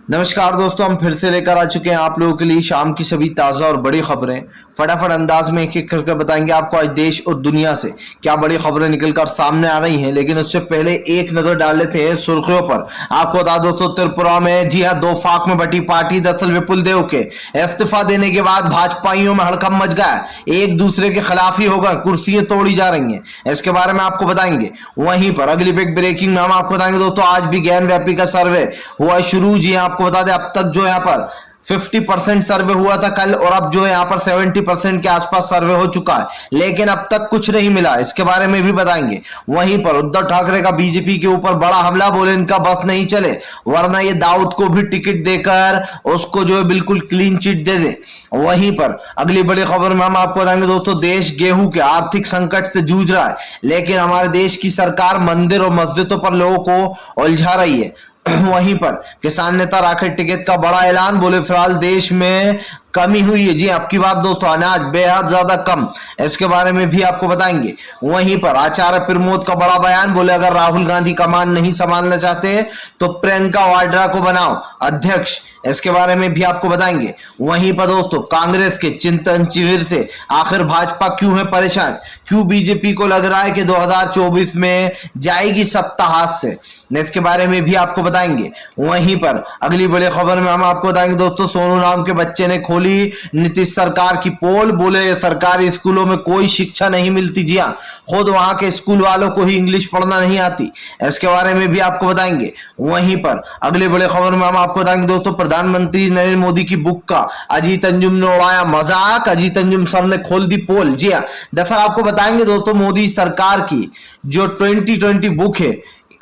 नमस्कार दोस्तों, हम फिर से लेकर आ चुके हैं आप लोगों के लिए शाम की सभी ताज़ा और बड़ी खबरें। फटाफट अंदाज में एक एक करके बताएंगे आपको आज देश और दुनिया से क्या बड़ी खबरें निकलकर सामने आ रही हैं। लेकिन उससे पहले एक नजर डाल लेते हैं सुर्खियों पर। आपको बता दो दोस्तों, त्रिपुरा में जी हाँ, दो फाक में बटी पार्टी। दरअसल विपुल देव के इस्तीफा देने के बाद भाजपाइयों में हड़कंप मच गया, एक दूसरे के खिलाफ ही होगा, कुर्सियां तोड़ी जा रही हैं। इसके बारे में आपको बताएंगे। वहीं पर अगली बिग ब्रेकिंग में हम आपको बताएंगे दोस्तों, आज भी ज्ञान व्यापी का सर्वे हुआ शुरू। जी हाँ, आपको बता दें अब तक जो यहाँ पर 50% सर्वे हुआ था कल, और अब जो है यहाँ पर 70% के आसपास सर्वे हो चुका है, लेकिन अब तक कुछ नहीं मिला। इसके बारे में भी बताएंगे। वहीं पर उद्धव ठाकरे का बीजेपी के ऊपर बड़ा हमला, बोले इनका बस नहीं चले वरना ये दाऊद को भी टिकट देकर उसको जो है बिल्कुल क्लीन चिट दे दे। वहीं पर अगली बड़ी खबर में हम आपको बताएंगे दोस्तों, देश गेहूं के आर्थिक संकट से जूझ रहा है, लेकिन हमारे देश की सरकार मंदिर और मस्जिदों पर लोगों को उलझा रही है। वहीं पर किसान नेता राकेश टिकैत का बड़ा ऐलान, बोले फिलहाल देश में कमी हुई है। जी आपकी बात दोस्तों, अनाज बेहद ज्यादा कम। इसके बारे में भी आपको बताएंगे। वहीं पर आचार्य प्रमोद का बड़ा बयान, बोले अगर राहुल गांधी कमान नहीं संभालना चाहते तो प्रियंका वाड्रा को बनाओ अध्यक्ष। इसके बारे में भी आपको बताएंगे। वहीं पर दोस्तों, कांग्रेस के चिंतन शिविर से आखिर भाजपा क्यों है परेशान, क्यों बीजेपी को लग रहा है कि 2024 में जाएगी सत्ता हाथ से, इसके बारे में भी आपको बताएंगे। वहीं पर अगली बड़ी खबर में हम आपको बताएंगे दोस्तों, सोनू नाम के बच्चे ने खोली नीतीश सरकार की पोल, बोले सरकारी स्कूलों में कोई शिक्षा नहीं मिलती। जी हाँ, खुद वहां के स्कूल वालों को ही इंग्लिश पढ़ना नहीं आती। इसके बारे में भी आपको बताएंगे। वहीं पर अगले बड़े खबर में हम आपको बताएंगे दोस्तों, प्रधानमंत्री नरेंद्र मोदी की बुक का अजीत अंजुम ने उड़ाया मजाक। अजीत अंजुम सर ने खोल दी पोल। जी हाँ, दरअसल आपको बताएंगे दोस्तों, मोदी सरकार की जो 2020 बुक है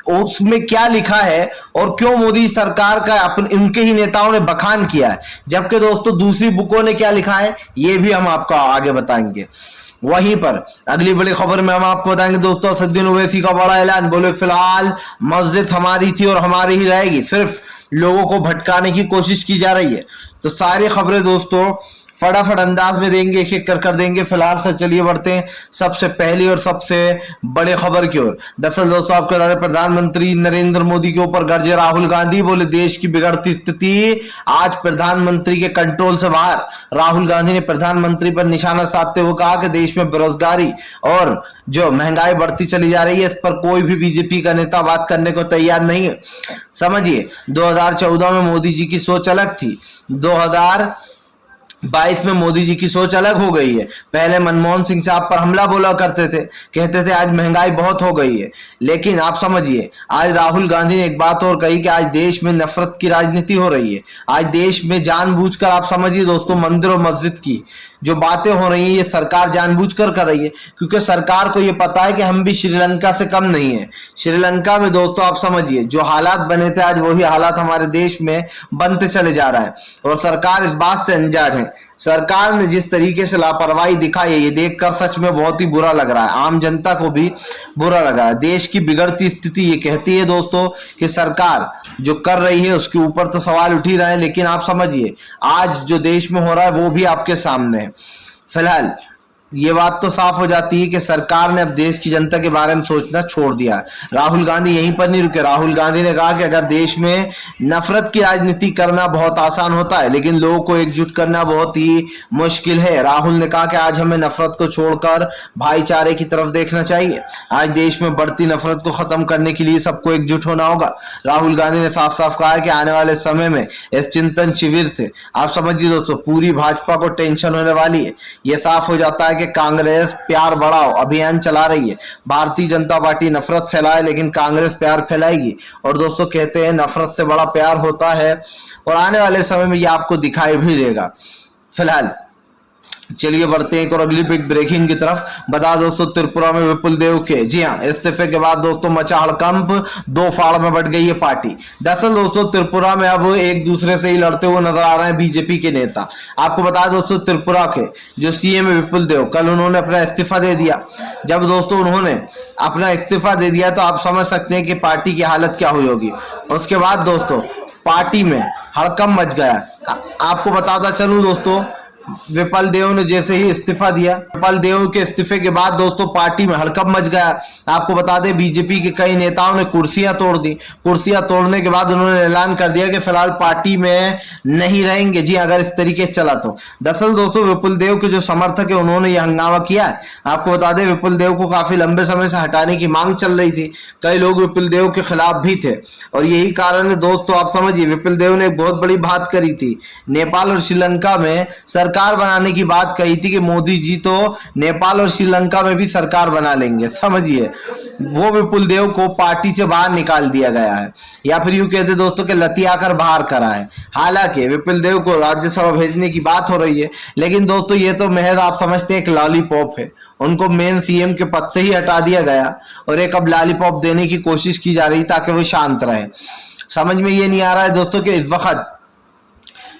उसमें क्या लिखा है और क्यों मोदी सरकार का उनके ही नेताओं ने बखान किया है, जबकि दोस्तों दूसरी बुकों ने क्या लिखा है ये भी हम आपको आगे बताएंगे। वहीं पर अगली बड़ी खबर में हम आपको बताएंगे दोस्तों, असदुद्दीन ओवैसी का बड़ा ऐलान, बोले फिलहाल मस्जिद हमारी थी और हमारी ही रहेगी, सिर्फ लोगों को भटकाने की कोशिश की जा रही है। तो सारी खबरें दोस्तों फटाफट अंदाज में देंगे, एक एक कर देंगे। फिलहाल से चलिए बढ़ते हैं सबसे पहली और सबसे बड़े खबर की ओर। दरअसल दोस्तों आपको बता दें, प्रधानमंत्री नरेंद्र मोदी के ऊपर गरजे राहुल गांधी, बोले देश की बिगड़ती स्थिति आज प्रधानमंत्री के कंट्रोल से बाहर। राहुल गांधी ने प्रधानमंत्री पर निशाना साधते हुए कहा कि देश में बेरोजगारी और जो महंगाई बढ़ती चली जा रही है, इस पर कोई भी बीजेपी का नेता बात करने को तैयार नहीं है। समझिए, 2014 में मोदी जी की सोच अलग थी, 2022 में मोदी जी की सोच अलग हो गई है। पहले मनमोहन सिंह साहब पर हमला बोला करते थे, कहते थे आज महंगाई बहुत हो गई है, लेकिन आप समझिए आज राहुल गांधी ने एक बात और कही कि आज देश में नफरत की राजनीति हो रही है। आज देश में जानबूझकर आप समझिए दोस्तों, मंदिर और मस्जिद की जो बातें हो रही है ये सरकार जानबूझकर कर रही है, क्योंकि सरकार को ये पता है कि हम भी श्रीलंका से कम नहीं है। श्रीलंका में दोस्तों आप समझिए जो हालात बने थे आज वही हालात हमारे देश में बनते चले जा रहा है, और सरकार इस बात से अनजान है। सरकार ने जिस तरीके से लापरवाही दिखाई है ये देखकर सच में बहुत ही बुरा लग रहा है, आम जनता को भी बुरा लग रहा है। देश की बिगड़ती स्थिति ये कहती है दोस्तों कि सरकार जो कर रही है उसके ऊपर तो सवाल उठ ही रहे हैं, लेकिन आप समझिए आज जो देश में हो रहा है वो भी आपके सामने है। फिलहाल ये बात तो साफ हो जाती है कि सरकार ने अब देश की जनता के बारे में सोचना छोड़ दिया। राहुल गांधी यहीं पर नहीं रुके। राहुल गांधी ने कहा कि अगर देश में नफरत की राजनीति करना बहुत आसान होता है, लेकिन लोगों को एकजुट करना बहुत ही मुश्किल है। राहुल ने कहा कि आज हमें नफरत को छोड़कर भाईचारे की तरफ देखना चाहिए। आज देश में बढ़ती नफरत को खत्म करने के लिए सबको एकजुट होना होगा। राहुल गांधी ने साफ साफ कहा है कि आने वाले समय में इस चिंतन शिविर से आप समझिए दोस्तों पूरी भाजपा को टेंशन होने वाली है। यह साफ हो जाता है कि कांग्रेस प्यार बढ़ाओ अभियान चला रही है। भारतीय जनता पार्टी नफरत फैलाए लेकिन कांग्रेस प्यार फैलाएगी, और दोस्तों कहते हैं नफरत से बड़ा प्यार होता है, और आने वाले समय में ये आपको दिखाई भी देगा। फिलहाल चलिए बढ़ते हैं और अगली बिग ब्रेकिंग की तरफ। बता दोस्तों, त्रिपुरा में विपुल देव के जी हाँ इस्तीफे के बाद दोस्तों मचा हड़कंप, दो फाड़ में बट गई है पार्टी। दरअसल दोस्तों त्रिपुरा में अब एक दूसरे से ही लड़ते हुए नजर आ रहे हैं बीजेपी के नेता। आपको बता दोस्तों, त्रिपुरा के जो सीएम विपुल देव कल उन्होंने अपना इस्तीफा दे दिया। जब दोस्तों उन्होंने अपना इस्तीफा दे दिया तो आप समझ सकते हैं कि पार्टी की हालत क्या हुई होगी। उसके बाद दोस्तों पार्टी में हड़कंप मच गया। आपको बताता चलूं दोस्तों, विपल देव ने जैसे ही इस्तीफा दिया, विपल देव के इस्तीफे के बाद दोस्तों पार्टी में हड़कंप मच गया। आपको बता दें बीजेपी के कई नेताओं ने कुर्सियां तोड़ दी। कुर्सियां तोड़ने के बाद उन्होंने ऐलान कर दिया कि फिलहाल पार्टी में नहीं रहेंगे जी अगर इस तरीके चला तो। दरअसल दोस्तों विपुल देव के जो समर्थक है उन्होंने यह हंगामा किया है। आपको बता दें विपुल देव को काफी लंबे समय से हटाने की मांग चल रही थी, कई लोग विपुल देव के खिलाफ भी थे और यही कारण है दोस्तों। आप समझिए विपुल देव ने एक बहुत बड़ी बात करी थी, नेपाल और श्रीलंका में सरकार बनाने की बात कही थी कि मोदी जी तो नेपाल और श्रीलंका में भी सरकार बना लेंगे। समझिए वो विपुल देव को पार्टी से बाहर निकाल दिया गया है, या फिर यूं कहते दोस्तों कि लतियाकर बाहर करा है। हालांकि विपुल देव को राज्यसभा भेजने की बात हो रही है, लेकिन दोस्तों ये तो महज आप समझते हैं एक लॉलीपॉप है। उनको मेन सीएम के पद से ही हटा दिया गया और एक अब लॉलीपॉप देने की कोशिश की जा रही ताकि वो शांत रहे। समझ में ये नहीं आ रहा है दोस्तों कि इस वक्त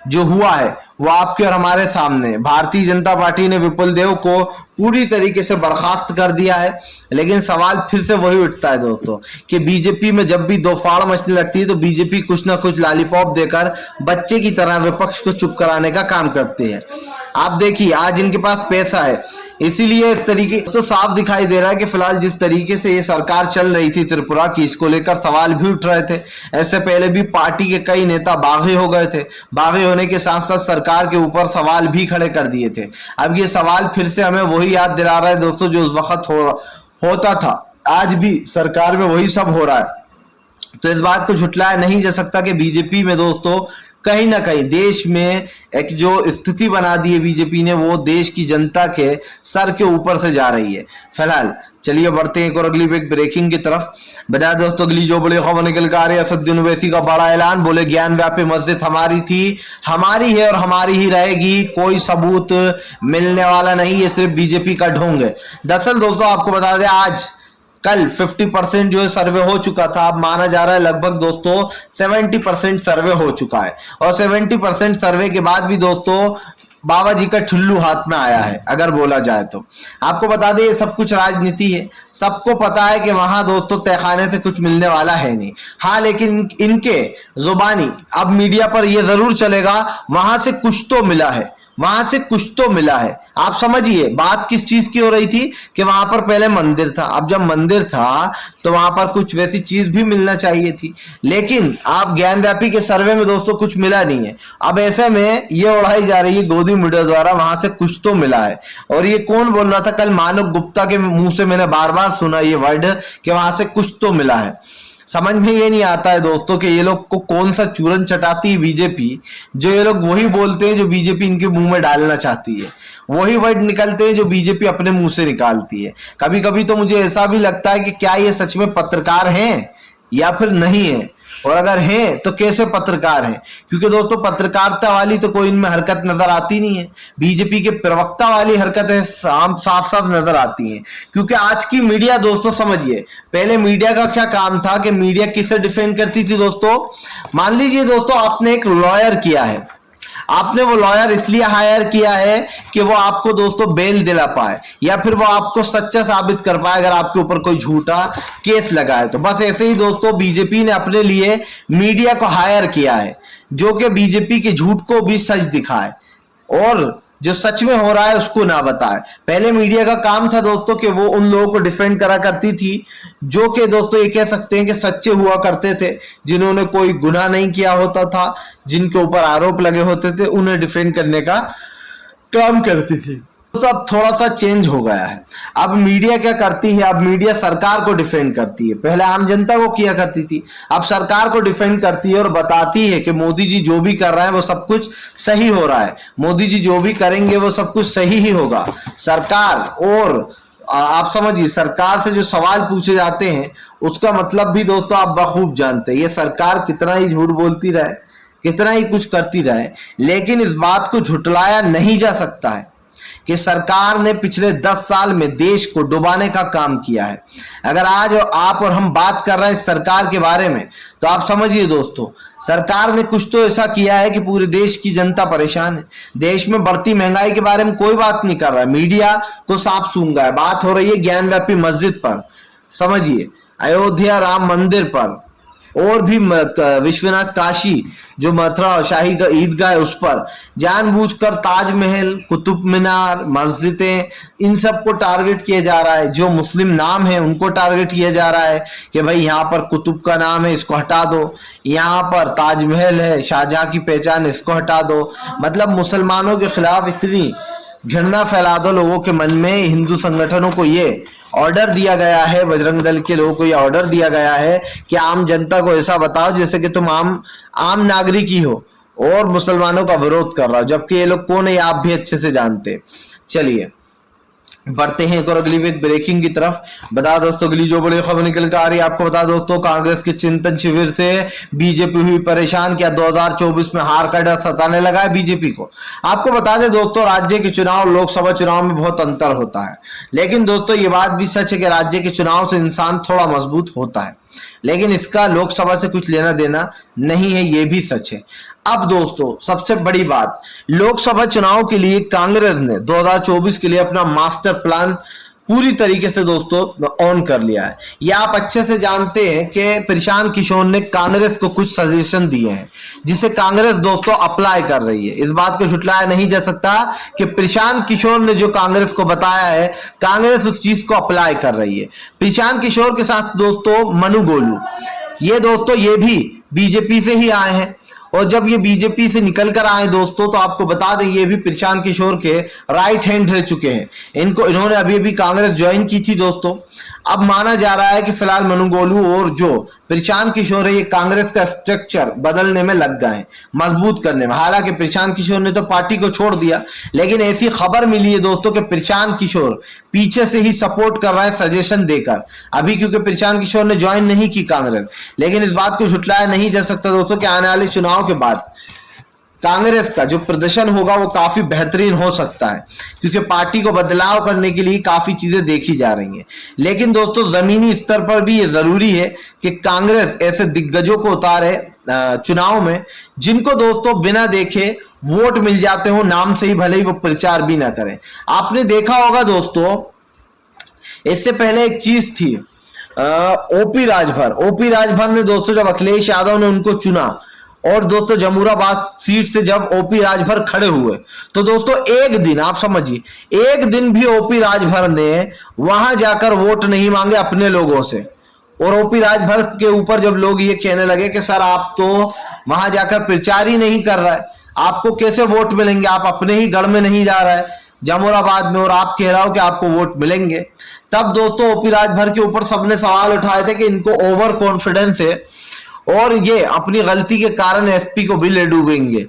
जो हुआ है वो आपके और हमारे सामने है। भारतीय जनता पार्टी ने विपुल देव को पूरी तरीके से बर्खास्त कर दिया है, लेकिन सवाल फिर से वही उठता है दोस्तों कि बीजेपी में जब भी दो फाड़ मचने लगती है तो बीजेपी कुछ ना कुछ लॉलीपॉप देकर बच्चे की तरह विपक्ष को चुप कराने का काम करती है। आप देखिए आज इनके पास पैसा है, इसीलिए इस तरीके तो साफ दिखाई दे रहा है कि फिलहाल जिस तरीके से ये सरकार चल रही थी त्रिपुरा की, इसको लेकर सवाल भी उठ रहे थे। ऐसे पहले भी पार्टी के कई नेता बागी हो गए थे, बागी होने के साथ साथ सरकार के ऊपर सवाल भी खड़े कर दिए थे। अब ये सवाल फिर से हमें वही याद दिला रहा है दोस्तों जो उस वक्त होता था, आज भी सरकार में वही सब हो रहा है। तो इस बात को झुटलाया नहीं जा सकता कि बीजेपी में दोस्तों कहीं ना कहीं देश में एक जो स्थिति बना दी है बीजेपी ने वो देश की जनता के सर के ऊपर से जा रही है। फिलहाल चलिए बढ़ते हैं एक और अगली ब्रेकिंग की तरफ। बता दोस्तों अगली जो बड़ी खबर निकल कर आ रही है, असदुद्दीन ओवैसी का बड़ा ऐलान, बोले ज्ञान व्यापी मस्जिद हमारी थी, हमारी है और हमारी ही रहेगी, कोई सबूत मिलने वाला नहीं, ये सिर्फ बीजेपी का ढोंग है। दरअसल दोस्तों आपको बता दें आज कल 50% जो सर्वे हो चुका था, अब माना जा रहा है लगभग दोस्तों 70% सर्वे हो चुका है और 70% सर्वे के बाद भी दोस्तों बाबा जी का ठुल्लू हाथ में आया है अगर बोला जाए तो। आपको बता दें ये सब कुछ राजनीति है, सबको पता है कि वहां दोस्तों तहखाने से कुछ मिलने वाला है नहीं। हाँ लेकिन इनके जुबानी अब मीडिया पर यह जरूर चलेगा वहां से कुछ तो मिला है, वहां से कुछ तो मिला है। आप समझिए बात किस चीज की हो रही थी कि वहां पर पहले मंदिर था, अब जब मंदिर था तो वहां पर कुछ वैसी चीज भी मिलना चाहिए थी, लेकिन आप ज्ञानव्यापी के सर्वे में दोस्तों कुछ मिला नहीं है। अब ऐसे में ये उड़ाई जा रही है गोदी मीडिया द्वारा वहां से कुछ तो मिला है, और ये कौन बोल रहा था, कल मानव गुप्ता के मुंह से मैंने बार बार सुना ये वर्ड कि वहां से कुछ तो मिला है। समझ में ये नहीं आता है दोस्तों कि ये लोग को कौन सा चूरन चटाती है बीजेपी, जो ये लोग वही बोलते हैं जो बीजेपी इनके मुंह में डालना चाहती है, वही वर्ड निकलते हैं जो बीजेपी अपने मुंह से निकालती है। कभी कभी तो मुझे ऐसा भी लगता है कि क्या ये सच में पत्रकार हैं या फिर नहीं है, और अगर हैं तो कैसे पत्रकार हैं, क्योंकि दोस्तों पत्रकारिता वाली तो कोई इनमें हरकत नजर आती नहीं है। बीजेपी के प्रवक्ता वाली हरकतें साफ साफ नजर आती हैं, क्योंकि आज की मीडिया दोस्तों समझिए पहले मीडिया का क्या काम था कि मीडिया किसे डिफेंड करती थी दोस्तों। मान लीजिए दोस्तों आपने एक लॉयर किया है, आपने वो लॉयर इसलिए हायर किया है कि वो आपको दोस्तों बेल दिला पाए या फिर वो आपको सच्चा साबित कर पाए अगर आपके ऊपर कोई झूठा केस लगा है। तो बस ऐसे ही दोस्तों बीजेपी ने अपने लिए मीडिया को हायर किया है जो कि बीजेपी के झूठ को भी सच दिखाए और जो सच में हो रहा है उसको ना बताए। पहले मीडिया का काम था दोस्तों कि वो उन लोगों को डिफेंड करा करती थी जो कि दोस्तों ये कह सकते हैं कि सच्चे हुआ करते थे, जिन्होंने कोई गुनाह नहीं किया होता था, जिनके ऊपर आरोप लगे होते थे, उन्हें डिफेंड करने का काम करती थी। तो अब थोड़ा सा चेंज हो गया है। अब मीडिया क्या करती है, अब मीडिया सरकार को डिफेंड करती है। पहले आम जनता को किया करती थी, अब सरकार को डिफेंड करती है और बताती है कि मोदी जी जो भी कर रहे हैं वो सब कुछ सही हो रहा है, मोदी जी जो भी करेंगे वो सब कुछ सही ही होगा। सरकार और आप समझिए सरकार से जो सवाल पूछे जाते हैं उसका मतलब भी दोस्तों आप बखूब जानते हैं। ये सरकार कितना ही झूठ बोलती रहे, कितना ही कुछ करती रहे, लेकिन इस बात को झुटलाया नहीं जा सकता है कि सरकार ने पिछले 10 साल में देश को डुबाने का काम किया है। अगर आज आप और हम बात कर रहे हैं इस सरकार के बारे में तो आप समझिए दोस्तों सरकार ने कुछ तो ऐसा किया है कि पूरे देश की जनता परेशान है। देश में बढ़ती महंगाई के बारे में कोई बात नहीं कर रहा है, मीडिया को साफ सूंघा है। बात हो रही है ज्ञानव्यापी मस्जिद पर, समझिए अयोध्या राम मंदिर पर, और भी विश्वनाथ काशी जो मथुरा शाही का ईदगाह है उस पर जानबूझकर ताजमहल, कुतुब मीनार, मस्जिदें, इन सबको टारगेट किया जा रहा है। जो मुस्लिम नाम है उनको टारगेट किया जा रहा है कि भाई यहाँ पर कुतुब का नाम है, इसको हटा दो, यहाँ पर ताजमहल है, शाहजहां की पहचान, इसको हटा दो। मतलब मुसलमानों के खिलाफ इतनी घृणा फैला दो लोगों के मन में। हिंदू संगठनों को ये ऑर्डर दिया गया है, बजरंग दल के लोगों को यह ऑर्डर दिया गया है कि आम जनता को ऐसा बताओ जैसे कि तुम आम नागरिक ही हो और मुसलमानों का विरोध कर रहा हो, जबकि ये लोग कौन है आप भी अच्छे से जानते। चलिए बढ़ते हैं एक और अगली एक ब्रेकिंग की तरफ। बता दोस्तों अगली जो बड़ी खबर निकल कर आ रही है आपको बता दोस्तों, कांग्रेस के चिंतन शिविर से बीजेपी हुई परेशान। क्या 2024 में हार का डर सताने लगा है बीजेपी को? आपको बता दें दोस्तों, राज्य के चुनाव लोकसभा चुनाव में बहुत अंतर होता है, लेकिन दोस्तों ये बात भी सच है कि राज्य के चुनाव से इंसान थोड़ा मजबूत होता है, लेकिन इसका लोकसभा से कुछ लेना देना नहीं है, ये भी सच है। अब दोस्तों सबसे बड़ी बात, लोकसभा चुनाव के लिए कांग्रेस ने 2024 के लिए अपना मास्टर प्लान पूरी तरीके से दोस्तों ऑन कर लिया है। ये आप अच्छे से जानते हैं कि प्रशांत किशोर ने कांग्रेस को कुछ सजेशन दिए हैं जिसे कांग्रेस दोस्तों अप्लाई कर रही है। इस बात को झुटलाया नहीं जा सकता कि प्रशांत किशोर ने जो कांग्रेस को बताया है, कांग्रेस उस चीज को अप्लाई कर रही है। प्रशांत किशोर के साथ दोस्तों मनु गोलू, ये दोस्तों ये भी बीजेपी से ही आए हैं, और जब ये बीजेपी से निकल कर आए दोस्तों तो आपको बता दें ये भी प्रशांत किशोर के राइट हैंड रह चुके हैं। इन्होंने अभी कांग्रेस ज्वाइन की थी दोस्तों। अब माना जा रहा है कि फिलहाल मनु गोलू और जो प्रशांत किशोर है ये कांग्रेस का स्ट्रक्चर बदलने में लग गए हैं, मजबूत करने में। हालांकि प्रशांत किशोर ने तो पार्टी को छोड़ दिया, लेकिन ऐसी खबर मिली है दोस्तों कि प्रशांत किशोर पीछे से ही सपोर्ट कर रहा है सजेशन देकर अभी, क्योंकि प्रशांत किशोर ने ज्वाइन नहीं की कांग्रेस। लेकिन इस बात को झुटलाया नहीं जा सकता दोस्तों कि आने वाले चुनाव के बाद कांग्रेस का जो प्रदर्शन होगा वो काफी बेहतरीन हो सकता है, क्योंकि पार्टी को बदलाव करने के लिए काफी चीजें देखी जा रही हैं। लेकिन दोस्तों जमीनी स्तर पर भी ये जरूरी है कि कांग्रेस ऐसे दिग्गजों को उतारे चुनाव में जिनको दोस्तों बिना देखे वोट मिल जाते हो, नाम से ही भले ही वो प्रचार भी ना करें। आपने देखा होगा दोस्तों, इससे पहले एक चीज थी, ओपी राजभर ने दोस्तों जब अखिलेश यादव ने उनको चुना और दोस्तों जमूराबाद सीट से जब ओपी राजभर खड़े हुए तो दोस्तों एक दिन आप समझिए, एक दिन भी ओपी राजभर ने वहां जाकर वोट नहीं मांगे अपने लोगों से। और ओपी राजभर के ऊपर जब लोग ये कहने लगे कि सर आप तो वहां जाकर प्रचार ही नहीं कर रहा है, आपको कैसे वोट मिलेंगे, आप अपने ही गढ़ में नहीं जा रहा है जमूराबाद में और आप कह रहा हो कि आपको वोट मिलेंगे, तब दोस्तों ओपी राजभर के ऊपर सबने सवाल उठाए थे कि इनको ओवर कॉन्फिडेंस है और ये अपनी गलती के कारण एसपी को भी ले डूबेंगे।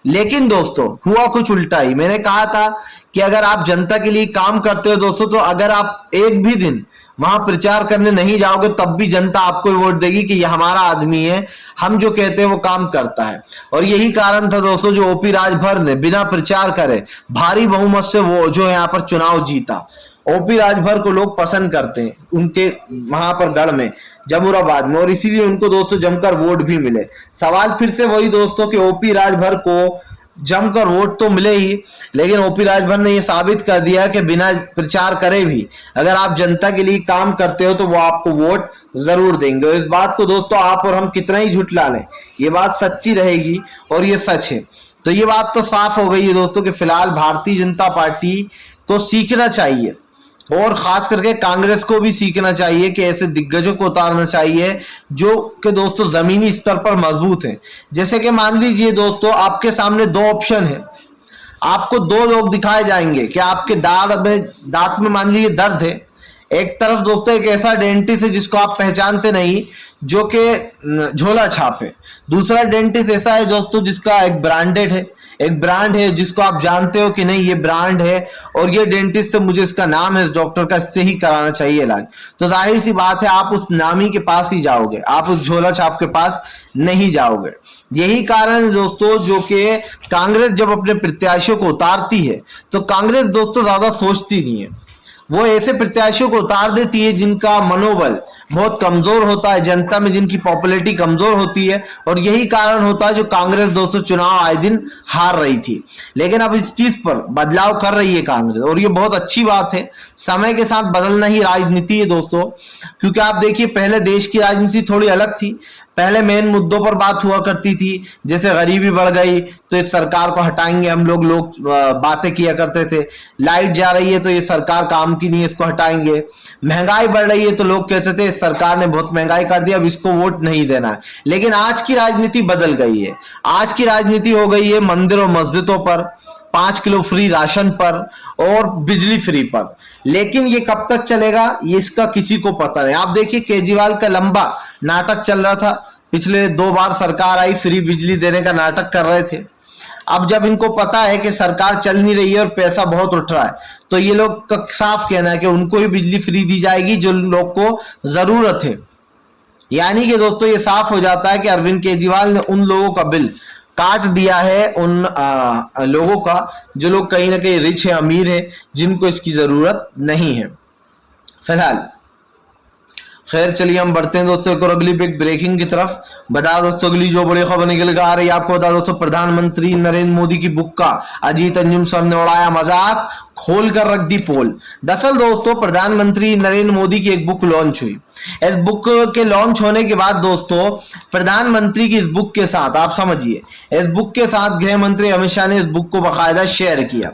लेकिन दोस्तों हुआ कुछ उल्टा ही। मैंने कहा था कि अगर आप जनता के लिए काम करते हो दोस्तों, तो अगर आप एक भी दिन वहां प्रचार करने नहीं जाओगे तब भी जनता आपको वोट देगी कि ये हमारा आदमी है, हम जो कहते हैं वो काम करता है। और यही कारण था दोस्तों जो ओपी राजभर ने बिना प्रचार करे भारी बहुमत से वो जो यहाँ पर चुनाव जीता। ओपी राजभर को लोग पसंद करते हैं उनके वहां पर गढ़ में जमूराबाद में, और इसीलिए उनको दोस्तों जमकर वोट भी मिले। सवाल फिर से वही दोस्तों कि ओपी राजभर को जमकर वोट तो मिले ही, लेकिन ओपी राजभर ने यह साबित कर दिया कि बिना प्रचार करे भी अगर आप जनता के लिए काम करते हो तो वो आपको वोट जरूर देंगे। इस बात को दोस्तों आप और हम कितना ही झुठला लें, ये बात सच्ची रहेगी और ये सच है। तो ये बात तो साफ हो गई है दोस्तों कि फिलहाल भारतीय जनता पार्टी को सीखना चाहिए और खास करके कांग्रेस को भी सीखना चाहिए कि ऐसे दिग्गजों को उतारना चाहिए जो कि दोस्तों जमीनी स्तर पर मजबूत हैं। जैसे कि मान लीजिए दोस्तों आपके सामने दो ऑप्शन है, आपको दो लोग दिखाए जाएंगे कि आपके दांत में मान लीजिए दर्द है। एक तरफ दोस्तों एक ऐसा डेंटिस्ट है जिसको आप पहचानते नहीं जो कि झोला छाप है, दूसरा डेंटिस्ट ऐसा है दोस्तों जिसका एक ब्रांड है जिसको आप जानते हो कि नहीं ये ब्रांड है और ये डेंटिस्ट से मुझे इसका नाम है इस डॉक्टर का, इससे ही कराना चाहिए इलाज। तो जाहिर सी बात है आप उस नामी के पास ही जाओगे, आप उस झोला छाप के पास नहीं जाओगे। यही कारण दोस्तों जो कि कांग्रेस जब अपने प्रत्याशियों को उतारती है तो कांग्रेस दोस्तों ज्यादा सोचती नहीं है, वो ऐसे प्रत्याशियों को उतार देती है जिनका मनोबल बहुत कमजोर होता है, जनता में जिनकी पॉपुलैरिटी कमजोर होती है। और यही कारण होता है जो कांग्रेस दोस्तों चुनाव आए दिन हार रही थी। लेकिन अब इस चीज पर बदलाव कर रही है कांग्रेस और ये बहुत अच्छी बात है। समय के साथ बदलना ही राजनीति है दोस्तों, क्योंकि आप देखिए पहले देश की राजनीति थोड़ी अलग थी। पहले मेन मुद्दों पर बात हुआ करती थी, जैसे गरीबी बढ़ गई तो इस सरकार को हटाएंगे हम लोग बातें किया करते थे। लाइट जा रही है तो ये सरकार काम की नहीं है, इसको हटाएंगे। महंगाई बढ़ रही है तो लोग कहते थे इस सरकार ने बहुत महंगाई कर दिया, अब इसको वोट नहीं देना है। लेकिन आज की राजनीति बदल गई है। आज की राजनीति हो गई है मंदिर और मस्जिदों पर, 5 किलो फ्री राशन पर और बिजली फ्री पर। लेकिन ये कब तक चलेगा ये इसका किसी को पता नहीं। आप देखिए केजरीवाल का लंबा नाटक चल रहा था, पिछले 2 बार सरकार आई फ्री बिजली देने का नाटक कर रहे थे। अब जब इनको पता है कि सरकार चल नहीं रही है और पैसा बहुत उठ रहा है, तो ये लोग का साफ कहना है कि उनको ही बिजली फ्री दी जाएगी जो लोग को जरूरत है। यानी कि दोस्तों ये साफ हो जाता है कि अरविंद केजरीवाल ने उन लोगों का बिल काट दिया है, उन लोगों का जो लोग कहीं ना कहीं रिच है, अमीर है, जिनको इसकी जरूरत नहीं है फिलहाल। खैर चलिए हम बढ़ते हैं दोस्तों एक और अगली बिग ब्रेकिंग की तरफ। बता दोस्तों अगली जो बड़ी खबर निकल कर आ रही है आपको बता दोस्तों, प्रधानमंत्री नरेंद्र मोदी की बुक का अजीत अंजुम सर ने उड़ाया मजाक, खोल कर रख दी पोल। दरअसल दोस्तों प्रधानमंत्री नरेंद्र मोदी की एक बुक लॉन्च हुई। इस बुक के लॉन्च होने के बाद दोस्तों प्रधानमंत्री की इस बुक के साथ आप समझिए, इस बुक के साथ गृह मंत्री अमित शाह ने इस बुक को बाकायदा शेयर किया।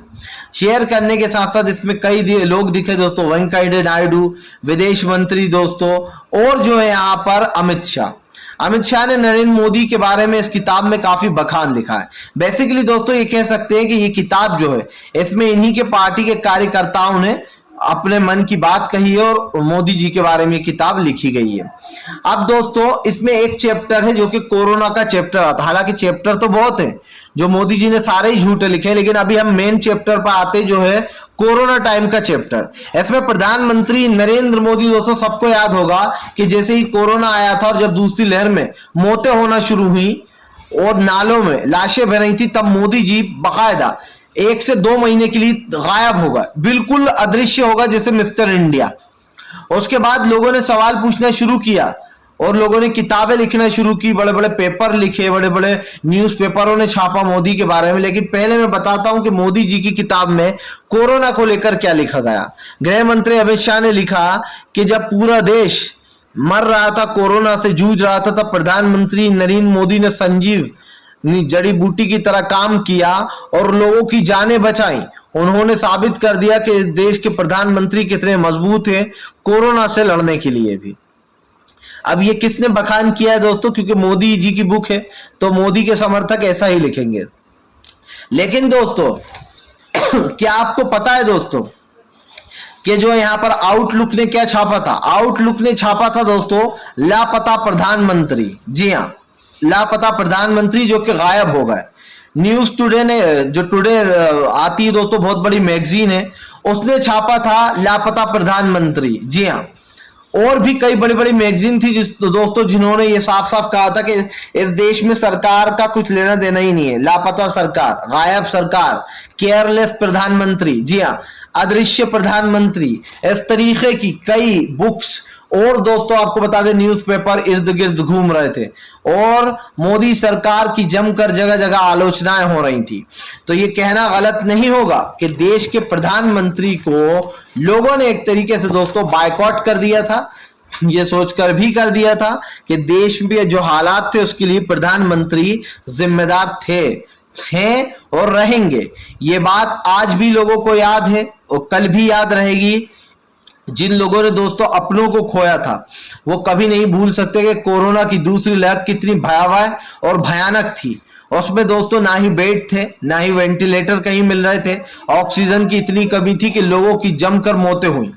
शेयर करने के साथ साथ इसमें कई लोग दिखे दोस्तों, वेंकैया नायडू, विदेश मंत्री दोस्तों, और जो है यहाँ पर अमित शाह ने नरेंद्र मोदी के बारे में इस किताब में काफी बखान लिखा है। बेसिकली दोस्तों ये कह सकते हैं कि ये किताब जो है इसमें इन्हीं के पार्टी के कार्यकर्ताओं ने अपने मन की बात कही है और मोदी जी के बारे में किताब लिखी गई है। अब दोस्तों इसमें एक चैप्टर है जो कि कोरोना का चैप्टर आता है। हालांकि चैप्टर तो बहुत है, जो मोदी जी ने सारे ही झूठे लिखे हैं, लेकिन अभी हम मेन चैप्टर पर आते जो है कोरोना टाइम का चैप्टर। इसमें प्रधानमंत्री नरेंद्र मोदी दोस्तों सबको याद होगा कि जैसे ही कोरोना आया था और जब दूसरी लहर में मौतें होना शुरू हुई और नालों में लाशें बह रही थी, तब मोदी जी बाकायदा 1 से 2 महीने के लिए गायब होगा, बिल्कुल अदृश्य होगा जैसे मिस्टर इंडिया। उसके बाद लोगों ने सवाल पूछना शुरू किया और लोगों ने किताबें लिखना शुरू की, बड़े बड़े पेपर लिखे, बड़े बड़े न्यूज़पेपरों ने छापा मोदी के बारे में। लेकिन पहले मैं बताता हूं कि मोदी जी की किताब में कोरोना को लेकर क्या लिखा गया। गृह मंत्री अमित शाह ने लिखा कि जब पूरा देश मर रहा था, कोरोना से जूझ रहा था, तब प्रधानमंत्री नरेंद्र मोदी ने संजीव जड़ी बूटी की तरह काम किया और लोगों की जानें बचाई। उन्होंने साबित कर दिया कि देश के प्रधानमंत्री कितने मजबूत हैं कोरोना से लड़ने के लिए भी। अब ये किसने बखान किया है दोस्तों, क्योंकि मोदी जी की बुक है तो मोदी के समर्थक ऐसा ही लिखेंगे। लेकिन दोस्तों क्या आपको पता है दोस्तों कि जो यहां पर आउटलुक ने क्या छापा था? आउटलुक ने छापा था दोस्तों लापता प्रधानमंत्री। जी हां, लापता प्रधानमंत्री जो कि गायब हो गए। न्यूज टुडे ने, जो टुडे आती है दोस्तों बहुत बड़ी मैगजीन है, उसने छापा था लापता प्रधानमंत्री। जी हां, और भी कई बड़ी बड़ी मैगजीन थी दोस्तों जिन्होंने ये साफ साफ कहा था कि इस देश में सरकार का कुछ लेना देना ही नहीं है। लापता सरकार, गायब सरकार, केयरलेस प्रधानमंत्री, जी हां अदृश्य प्रधानमंत्री, इस तरीके की कई बुक्स और दोस्तों आपको बता दें न्यूज़पेपर इर्द गिर्द घूम रहे थे और मोदी सरकार की जमकर जगह जगह आलोचनाएं हो रही थी। तो ये कहना गलत नहीं होगा कि देश के प्रधानमंत्री को लोगों ने एक तरीके से दोस्तों बायकॉट कर दिया था। ये सोचकर भी कर दिया था कि देश में जो हालात थे उसके लिए प्रधानमंत्री जिम्मेदार थे, हैं और रहेंगे। ये बात आज भी लोगों को याद है और कल भी याद रहेगी। जिन लोगों ने दोस्तों अपनों को खोया था वो कभी नहीं भूल सकते कि कोरोना की दूसरी लहर कितनी भयावह और भयानक थी। उसमें दोस्तों ना ही बेड थे, ना ही वेंटिलेटर कहीं मिल रहे थे, ऑक्सीजन की इतनी कमी थी कि लोगों की जमकर मौतें हुई।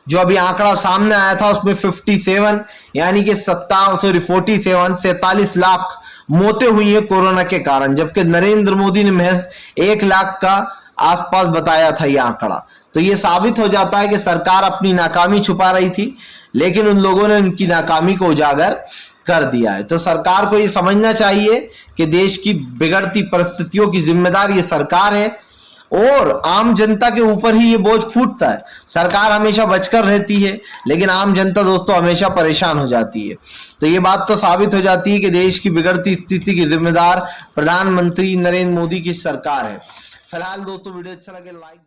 जो अभी आंकड़ा सामने आया था उसमें 57 यानी कि 47 लाख मौतें हुई है कोरोना के कारण, जबकि नरेंद्र मोदी ने महज 1 लाख का आसपास बताया था यह आंकड़ा। तो ये साबित हो जाता है कि सरकार अपनी नाकामी छुपा रही थी, लेकिन उन लोगों ने उनकी नाकामी को उजागर कर दिया है। तो सरकार को ये समझना चाहिए कि देश की बिगड़ती परिस्थितियों की जिम्मेदार ये सरकार है और आम जनता के ऊपर ही ये बोझ फूटता है। सरकार हमेशा बचकर रहती है लेकिन आम जनता दोस्तों हमेशा परेशान हो जाती है। तो ये बात तो साबित हो जाती है कि देश की बिगड़ती स्थिति की जिम्मेदार प्रधानमंत्री नरेंद्र मोदी की सरकार है। फिलहाल दोस्तों वीडियो अच्छा लगे लाइक